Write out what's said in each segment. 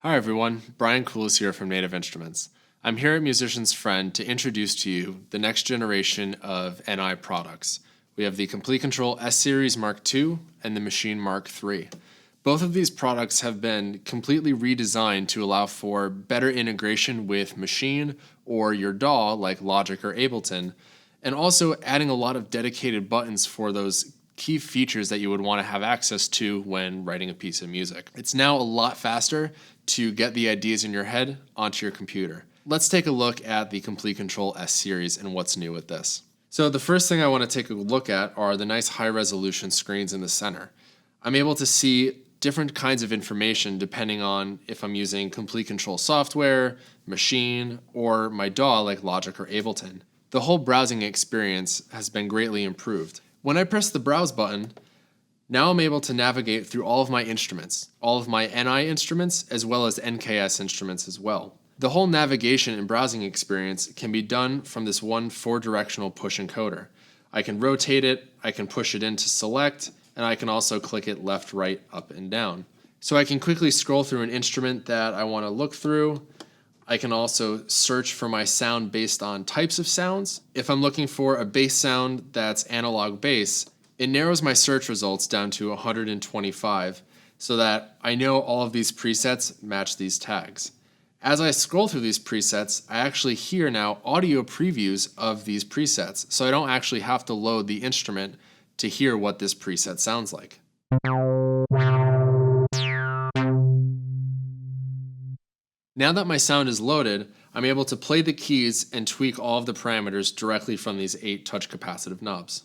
Hi everyone, Brian Coolis here from Native Instruments. I'm here at Musician's Friend to introduce to you the next generation of NI products. We have the Komplete Kontrol S-Series MK2 and the MASCHINE MK3. Both of these products have been completely redesigned to allow for better integration with Maschine or your DAW like Logic or Ableton, and also adding a lot of dedicated buttons for those key features that you would want to have access to when writing a piece of music. It's now a lot faster to get the ideas in your head onto your computer. Let's take a look at the Komplete Kontrol S-Series and what's new with this. So the first thing I want to take a look at are the nice high resolution screens in the center. I'm able to see different kinds of information depending on if I'm using Komplete Kontrol software, Maschine, or my DAW like Logic or Ableton. The whole browsing experience has been greatly improved. When I press the Browse button, now I'm able to navigate through all of my instruments, all of my NI instruments, as well as NKS instruments as well. The whole navigation and browsing experience can be done from this one 4-directional push encoder. I can rotate it, I can push it in to select, and I can also click it left, right, up, and down. So I can quickly scroll through an instrument that I want to look through. I can also search for my sound based on types of sounds. If I'm looking for a bass sound that's analog bass, it narrows my search results down to 125 so that I know all of these presets match these tags. As I scroll through these presets, I actually hear now audio previews of these presets, so I don't actually have to load the instrument to hear what this preset sounds like. Now that my sound is loaded, I'm able to play the keys and tweak all of the parameters directly from these 8 touch capacitive knobs.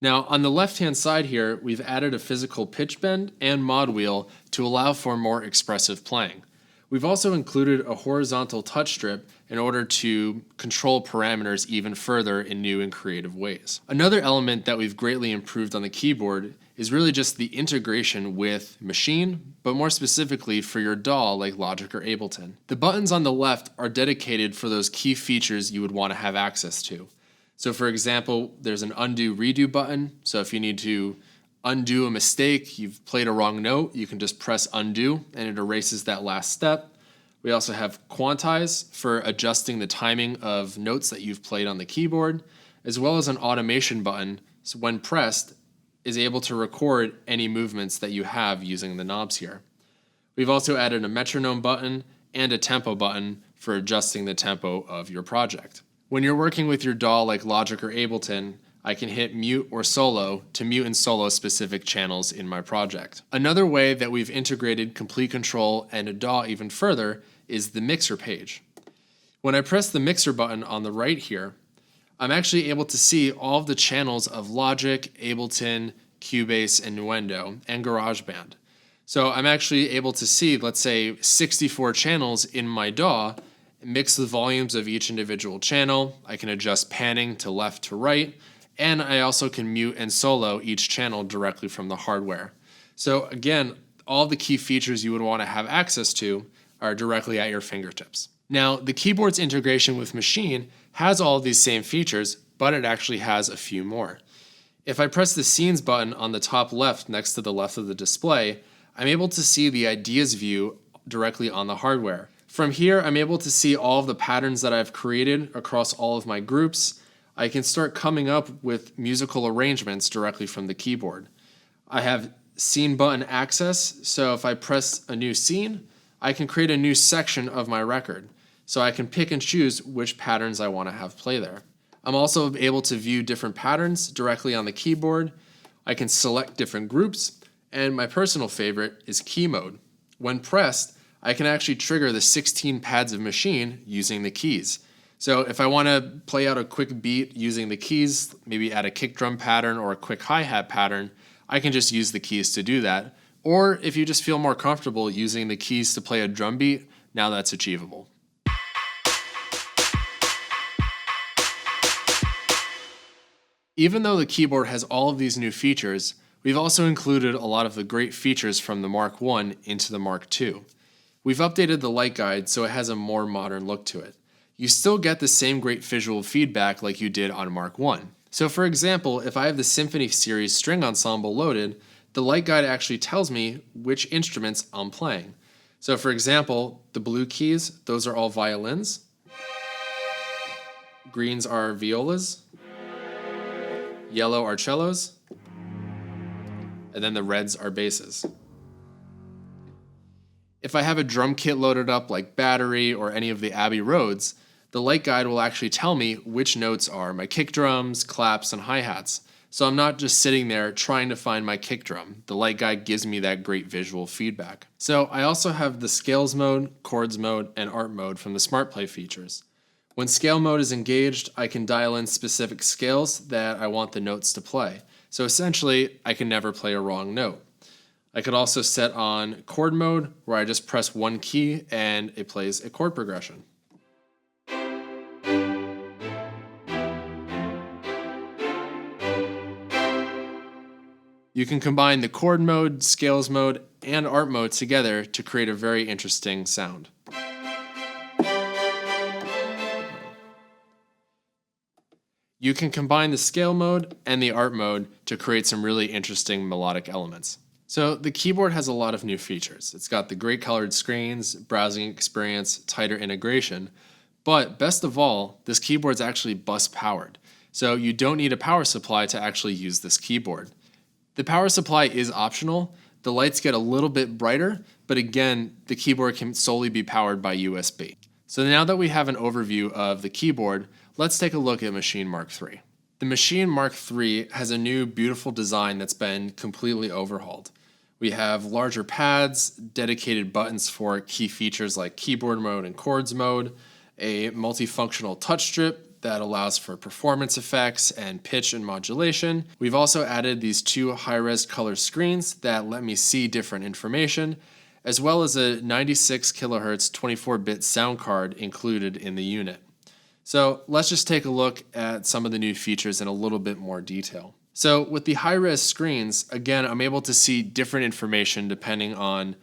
Now, on the left-hand side here, we've added a physical pitch bend and mod wheel to allow for more expressive playing. We've also included a horizontal touch strip in order to control parameters even further in new and creative ways. Another element that we've greatly improved on the keyboard is really just the integration with Maschine, but more specifically for your DAW like Logic or Ableton. The buttons on the left are dedicated for those key features you would want to have access to. So for example, there's an undo redo button. So if you need to undo a mistake, you've played a wrong note, you can just press undo and it erases that last step. We also have quantize for adjusting the timing of notes that you've played on the keyboard, as well as an automation button, so when pressed, is able to record any movements that you have using the knobs here. We've also added a metronome button and a tempo button for adjusting the tempo of your project. When you're working with your DAW like Logic or Ableton, I can hit mute or solo to mute and solo specific channels in my project. Another way that we've integrated Komplete Kontrol and a DAW even further is the mixer page. When I press the mixer button on the right here, I'm actually able to see all of the channels of Logic, Ableton, Cubase, and Nuendo, and GarageBand. So I'm actually able to see, let's say, 64 channels in my DAW, mix the volumes of each individual channel. I can adjust panning to left to right, and I also can mute and solo each channel directly from the hardware. So again, all the key features you would want to have access to are directly at your fingertips. Now, the keyboard's integration with Maschine has all of these same features, but it actually has a few more. If I press the Scenes button on the top left next to the left of the display, I'm able to see the Ideas view directly on the hardware. From here, I'm able to see all of the patterns that I've created across all of my groups. I can start coming up with musical arrangements directly from the keyboard. I have scene button access, so if I press a new scene, I can create a new section of my record. So I can pick and choose which patterns I want to have play there. I'm also able to view different patterns directly on the keyboard. I can select different groups, and my personal favorite is key mode. When pressed, I can actually trigger the 16 pads of Maschine using the keys. So if I want to play out a quick beat using the keys, maybe add a kick drum pattern or a quick hi-hat pattern, I can just use the keys to do that. Or if you just feel more comfortable using the keys to play a drum beat, now that's achievable. Even though the keyboard has all of these new features, we've also included a lot of the great features from the Mark I into the Mark II. We've updated the light guide so it has a more modern look to it. you still get the same great visual feedback like you did on Mark 1. So for example, if I have the Symphony Series string ensemble loaded, the light guide actually tells me which instruments I'm playing. So for example, the blue keys, those are all violins. Greens are violas. Yellow are cellos. And then the reds are basses. If I have a drum kit loaded up like Battery or any of the Abbey Roads, the light guide will actually tell me which notes are my kick drums, claps, and hi-hats. So I'm not just sitting there trying to find my kick drum. The light guide gives me that great visual feedback. So I also have the scales mode, chords mode, and art mode from the SmartPlay features. When scale mode is engaged, I can dial in specific scales that I want the notes to play. So essentially, I can never play a wrong note. I could also set on chord mode, where I just press one key and it plays a chord progression. You can combine the chord mode, scales mode, and art mode together to create a very interesting sound. You can combine the scale mode and the art mode to create some really interesting melodic elements. So the keyboard has a lot of new features. It's got the great colored screens, browsing experience, tighter integration, but best of all, this keyboard's actually bus powered. So you don't need a power supply to actually use this keyboard. The power supply is optional. The lights get a little bit brighter, but again, the keyboard can solely be powered by USB. So now that we have an overview of the keyboard, let's take a look at Maschine MK3. The Maschine MK3 has a new beautiful design that's been completely overhauled. We have larger pads, dedicated buttons for key features like keyboard mode and chords mode, a multifunctional touch strip that allows for performance effects and pitch and modulation. We've also added these two high-res color screens that let me see different information, as well as a 96 kilohertz 24-bit sound card included in the unit. So let's just take a look at some of the new features in a little bit more detail. So with the high-res screens, again, I'm able to see different information depending on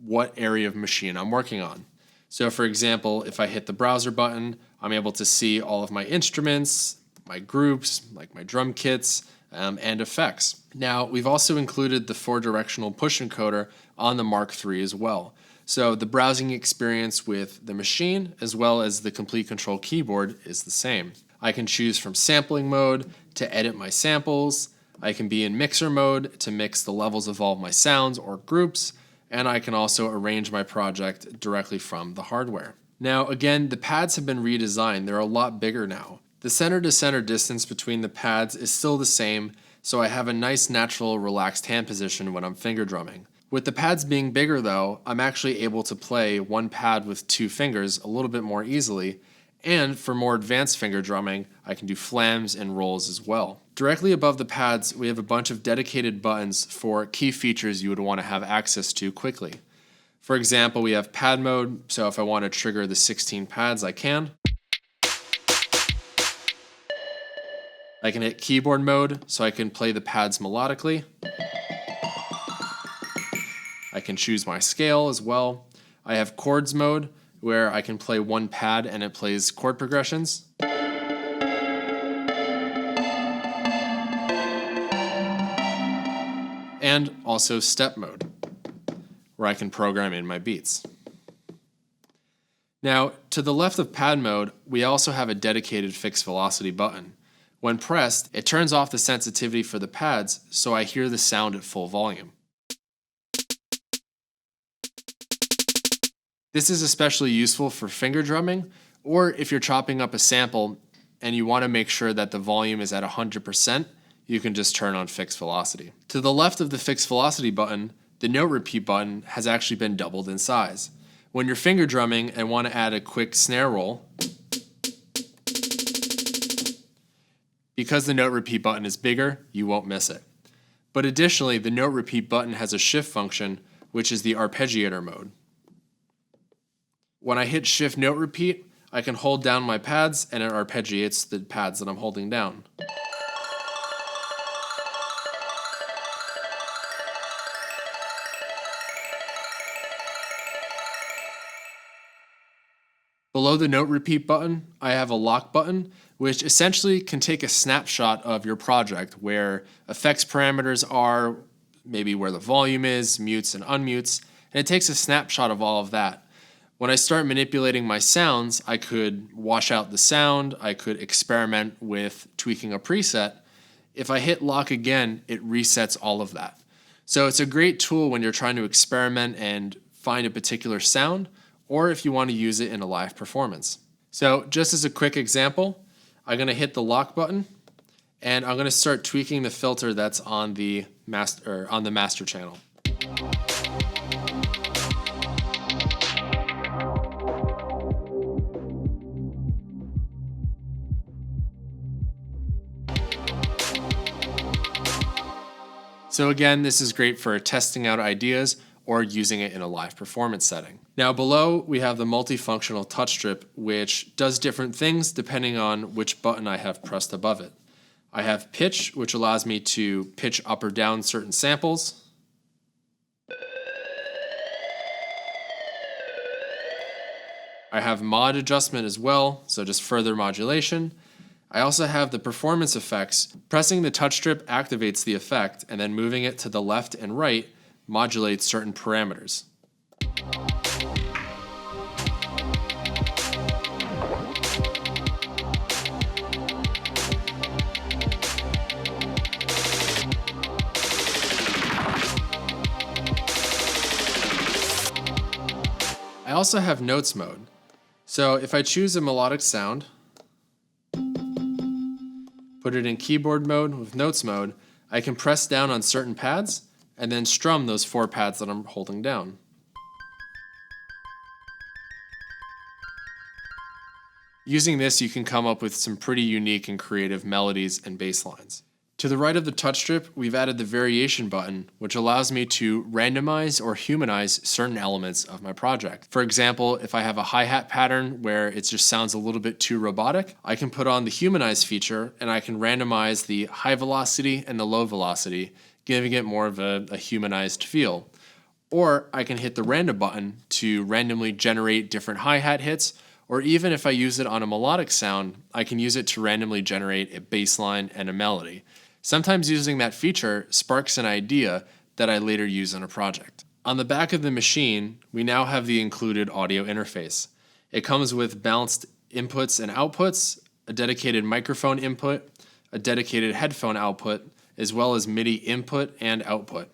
what area of machine I'm working on. So for example, if I hit the browser button, I'm able to see all of my instruments, my groups, like my drum kits, and effects. Now, we've also included the 4-directional push encoder on the Mark III as well. So the browsing experience with the machine, as well as the Komplete Kontrol keyboard, is the same. I can choose from sampling mode to edit my samples. I can be in mixer mode to mix the levels of all of my sounds or groups, and I can also arrange my project directly from the hardware. Now again, the pads have been redesigned. They're a lot bigger now. The center to center distance between the pads is still the same, so I have a nice natural relaxed hand position when I'm finger drumming. With the pads being bigger though, I'm actually able to play one pad with 2 fingers a little bit more easily, and for more advanced finger drumming, I can do flams and rolls as well. Directly above the pads, we have a bunch of dedicated buttons for key features you would want to have access to quickly. For example, we have pad mode, so if I want to trigger the 16 pads, I can. I can hit keyboard mode, so I can play the pads melodically. I can choose my scale as well. I have chords mode, where I can play one pad and it plays chord progressions. And also step mode, where I can program in my beats. Now, to the left of pad mode, we also have a dedicated fixed velocity button. When pressed, it turns off the sensitivity for the pads, so I hear the sound at full volume. This is especially useful for finger drumming, or if you're chopping up a sample and you want to make sure that the volume is at 100%, you can just turn on fixed velocity. To the left of the fixed velocity button, the note repeat button has actually been doubled in size. When you're finger drumming and want to add a quick snare roll, because the note repeat button is bigger, you won't miss it. But additionally, the note repeat button has a shift function, which is the arpeggiator mode. When I hit shift note repeat, I can hold down my pads and it arpeggiates the pads that I'm holding down. Below the note repeat button, I have a lock button, which essentially can take a snapshot of your project where effects parameters are, maybe where the volume is, mutes and unmutes, and it takes a snapshot of all of that. When I start manipulating my sounds, I could wash out the sound, I could experiment with tweaking a preset. If I hit lock again, it resets all of that. So it's a great tool when you're trying to experiment and find a particular sound, or if you want to use it in a live performance. So just as a quick example, I'm going to hit the lock button, and I'm going to start tweaking the filter that's on the master channel. So again, this is great for testing out ideas or using it in a live performance setting. Now below, we have the multifunctional touch strip, which does different things depending on which button I have pressed above it. I have pitch, which allows me to pitch up or down certain samples. I have mod adjustment as well, so just further modulation. I also have the performance effects. Pressing the touch strip activates the effect, and then moving it to the left and right modulates certain parameters. I also have notes mode. So if I choose a melodic sound, put it in keyboard mode with notes mode, I can press down on certain pads and then strum those 4 pads that I'm holding down. Using this, you can come up with some pretty unique and creative melodies and bass lines. To the right of the touch strip, we've added the variation button, which allows me to randomize or humanize certain elements of my project. For example, if I have a hi-hat pattern where it just sounds a little bit too robotic, I can put on the humanize feature and I can randomize the high velocity and the low velocity, giving it more of a humanized feel. Or I can hit the random button to randomly generate different hi-hat hits, or even if I use it on a melodic sound, I can use it to randomly generate a bass line and a melody. Sometimes using that feature sparks an idea that I later use in a project. On the back of the machine, we now have the included audio interface. It comes with balanced inputs and outputs, a dedicated microphone input, a dedicated headphone output, as well as MIDI input and output.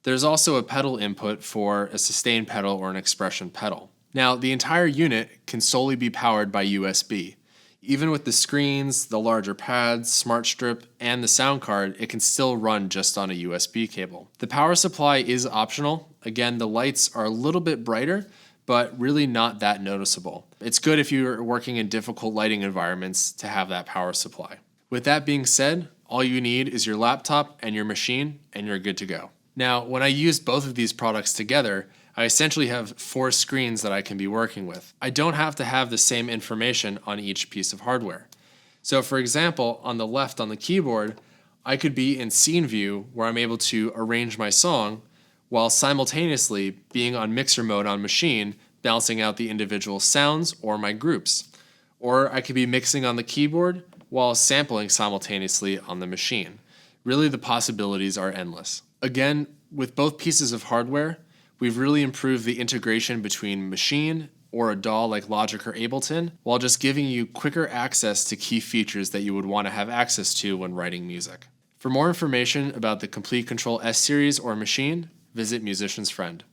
There's also a pedal input for a sustain pedal or an expression pedal. Now, the entire unit can solely be powered by USB. Even with the screens, the larger pads, smart strip, and the sound card, it can still run just on a USB cable. The power supply is optional. Again, the lights are a little bit brighter, but really not that noticeable. It's good if you're working in difficult lighting environments to have that power supply. With that being said, all you need is your laptop and your machine, and you're good to go. Now, when I use both of these products together, I essentially have 4 screens that I can be working with. I don't have to have the same information on each piece of hardware. So for example, on the left on the keyboard, I could be in scene view where I'm able to arrange my song while simultaneously being on mixer mode on machine, balancing out the individual sounds or my groups. Or I could be mixing on the keyboard while sampling simultaneously on the machine. Really, the possibilities are endless. Again, with both pieces of hardware, we've really improved the integration between machine or a DAW like Logic or Ableton, while just giving you quicker access to key features that you would want to have access to when writing music. For more information about the Komplete Kontrol S-Series or machine, visit Musician's Friend.